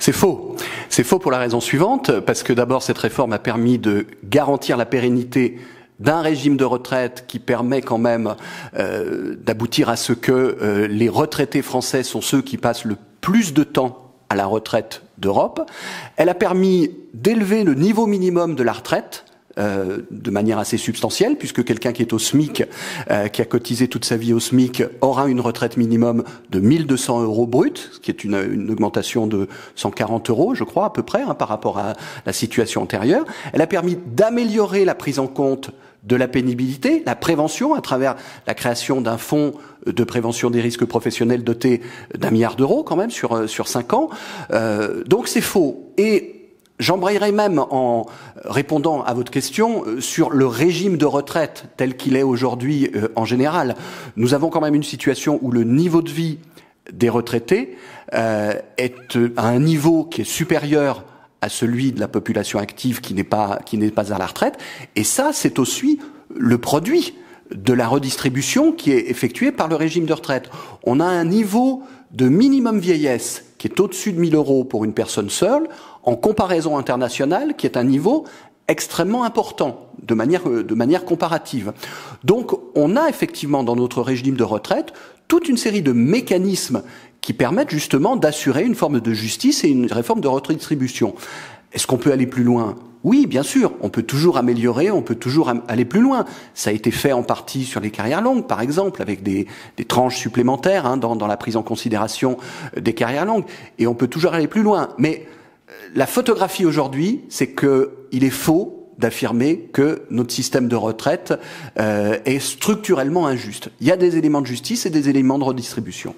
C'est faux. C'est faux pour la raison suivante, parce que d'abord, cette réforme a permis de garantir la pérennité d'un régime de retraite qui permet quand même d'aboutir à ce que les retraités français sont ceux qui passent le plus de temps à la retraite d'Europe. Elle a permis d'élever le niveau minimum de la retraite de manière assez substantielle, puisque quelqu'un qui est au SMIC, qui a cotisé toute sa vie au SMIC, aura une retraite minimum de 1 200 € brut, ce qui est une augmentation de 140 €, je crois, à peu près, par rapport à la situation antérieure. Elle a permis d'améliorer la prise en compte de la pénibilité, la prévention, à travers la création d'un fonds de prévention des risques professionnels doté d'1 milliard d'euros, quand même, sur 5 ans. Donc c'est faux. Et j'embrayerai même en répondant à votre question sur le régime de retraite tel qu'il est aujourd'hui en général. Nous avons quand même une situation où le niveau de vie des retraités est à un niveau qui est supérieur à celui de la population active qui n'est pas à la retraite. Et ça, c'est aussi le produit de la redistribution qui est effectuée par le régime de retraite. On a un niveau de minimum vieillesse qui est au-dessus de 1 000 € pour une personne seule, en comparaison internationale, qui est un niveau extrêmement important, de manière comparative. Donc, on a effectivement dans notre régime de retraite toute une série de mécanismes qui permettent justement d'assurer une forme de justice et une réforme de redistribution. Est-ce qu'on peut aller plus loin ? Oui, bien sûr, on peut toujours améliorer, on peut toujours aller plus loin. Ça a été fait en partie sur les carrières longues, par exemple, avec des tranches supplémentaires dans la prise en considération des carrières longues. Et on peut toujours aller plus loin. Mais la photographie aujourd'hui, c'est qu'il est faux d'affirmer que notre système de retraite est structurellement injuste. Il y a des éléments de justice et des éléments de redistribution.